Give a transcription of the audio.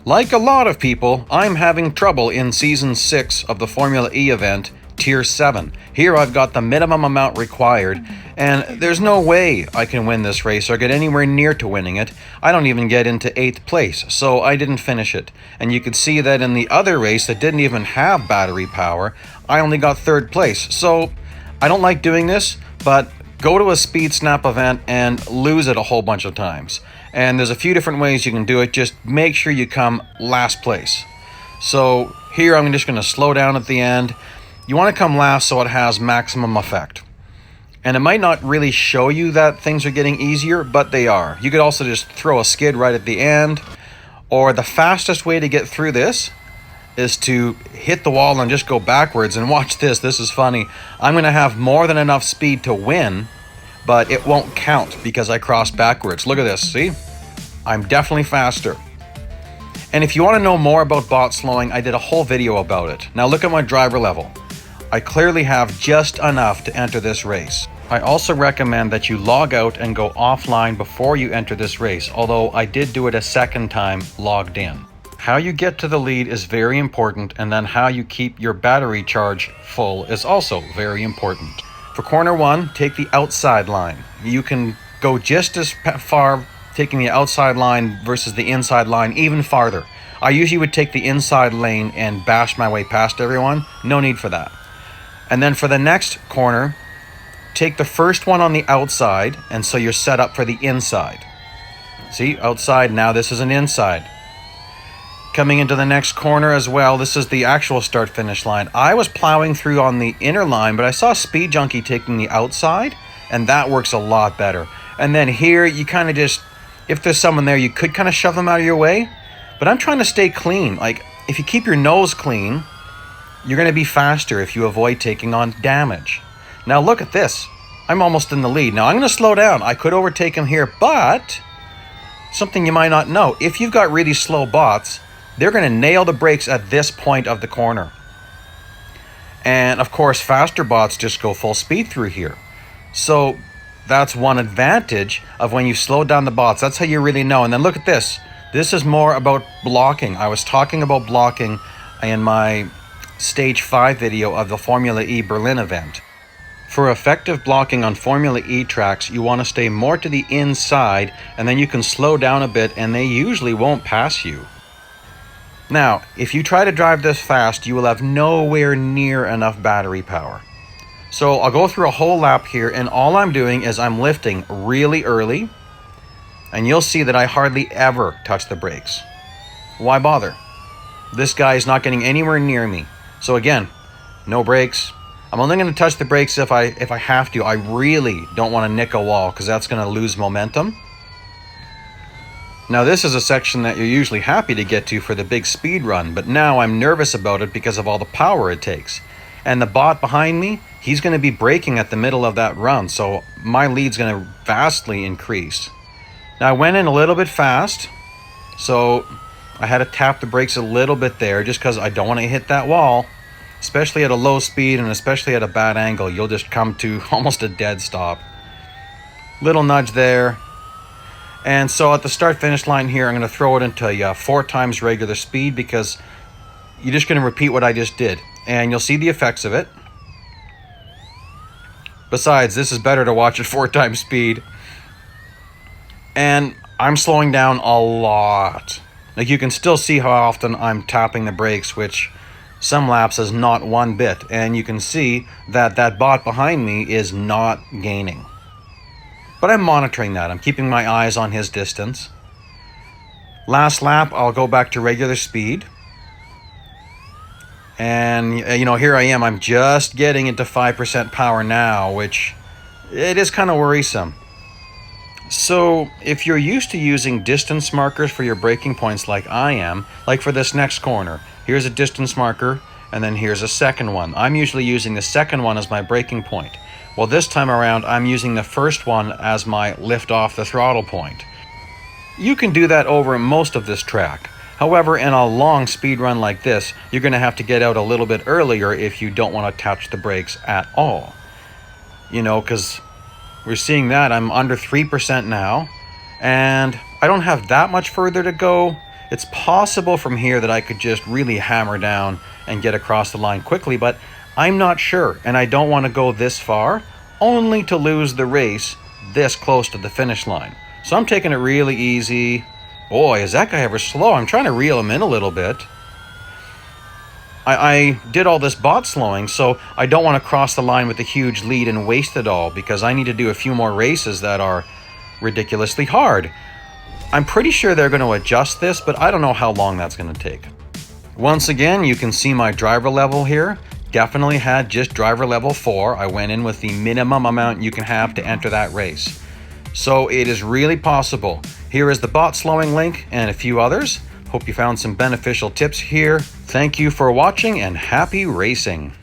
Like a lot of people, I'm having trouble in Season 6 of the Formula E event, Tier 7. Here I've got the minimum amount required, and there's no way I can win this race or get anywhere near to winning it. I don't even get into 8th place, so I didn't finish it. And you could see that in the other race that didn't even have battery power, I only got 3rd place. So I don't like doing this, but go to a Speed Snap event and lose it a whole bunch of times. And there's a few different ways you can do it. Just make sure you come last place. So here I'm just going to slow down at the end. You want to come last so it has maximum effect. And it might not really show you that things are getting easier, but they are. You could also just throw a skid right at the end. Or the fastest way to get through this is to hit the wall and just go backwards. And watch this. This is funny. I'm going to have more than enough speed to win, but it won't count because I crossed backwards. Look at this, see? I'm definitely faster. And if you want to know more about bot slowing, I did a whole video about it. Now look at my driver level. I clearly have just enough to enter this race. I also recommend that you log out and go offline before you enter this race, although I did do it a second time logged in. How you get to the lead is very important, and then how you keep your battery charge full is also very important. For corner 1, take the outside line. You can go just as far taking the outside line versus the inside line, even farther. I usually would take the inside lane and bash my way past everyone. No need for that. And then for the next corner, take the first one on the outside, and so you're set up for the inside. See, outside, now this is an inside. Coming into the next corner as well, this is the actual start-finish line. I was plowing through on the inner line, but I saw Speed Junkie taking the outside, and that works a lot better. And then here, you kind of just, if there's someone there, you could kind of shove them out of your way, but I'm trying to stay clean. Like, if you keep your nose clean, you're going to be faster if you avoid taking on damage. Now look at this. I'm almost in the lead. Now I'm going to slow down. I could overtake him here, but something you might not know, if you've got really slow bots, they're going to nail the brakes at this point of the corner. And of course, faster bots just go full speed through here. So that's one advantage of when you slow down the bots. That's how you really know. And then look at this. This is more about blocking. I was talking about blocking in my Stage 5 video of the Formula E Berlin event. For effective blocking on Formula E tracks, you want to stay more to the inside, and then you can slow down a bit and they usually won't pass you. Now, if you try to drive this fast, you will have nowhere near enough battery power. So I'll go through a whole lap here, and all I'm doing is I'm lifting really early, and you'll see that I hardly ever touch the brakes. Why bother? This guy is not getting anywhere near me. So again, no brakes. I'm only going to touch the brakes if I have to. I really don't want to nick a wall because that's going to lose momentum. Now this is a section that you're usually happy to get to for the big speed run, but now I'm nervous about it because of all the power it takes. And the bot behind me, he's going to be braking at the middle of that run, so my lead's going to vastly increase. Now I went in a little bit fast, so I had to tap the brakes a little bit there just because I don't want to hit that wall. Especially at a low speed and especially at a bad angle, you'll just come to almost a dead stop. Little nudge there. And so at the start-finish line here, I'm going to throw it into 4 times regular speed because you're just going to repeat what I just did. And you'll see the effects of it. Besides, this is better to watch at 4 times speed. And I'm slowing down a lot. Like, you can still see how often I'm tapping the brakes, which some laps is not one bit. And you can see that that bot behind me is not gaining. But I'm monitoring that. I'm keeping my eyes on his distance. Last lap, I'll go back to regular speed. And, you know, here I am. I'm just getting into 5% power now, which it is kind of worrisome. So if you're used to using distance markers for your braking points like I am, like for this next corner, here's a distance marker, and then here's a second one. I'm usually using the second one as my braking point. Well, this time around, I'm using the first one as my lift off the throttle point. You can do that over most of this track. However, in a long speed run like this, you're going to have to get out a little bit earlier if you don't want to touch the brakes at all. You know, because we're seeing that I'm under 3% now, and I don't have that much further to go. It's possible from here that I could just really hammer down and get across the line quickly, but I'm not sure, and I don't want to go this far, only to lose the race this close to the finish line. So I'm taking it really easy. Boy, is that guy ever slow. I'm trying to reel him in a little bit. I did all this bot slowing, so I don't want to cross the line with a huge lead and waste it all, because I need to do a few more races that are ridiculously hard. I'm pretty sure they're going to adjust this, but I don't know how long that's going to take. Once again, you can see my driver level here. Definitely had just driver level 4. I went in with the minimum amount you can have to enter that race. So it is really possible. Here is the bot slowing link and a few others. Hope you found some beneficial tips here. Thank you for watching and happy racing.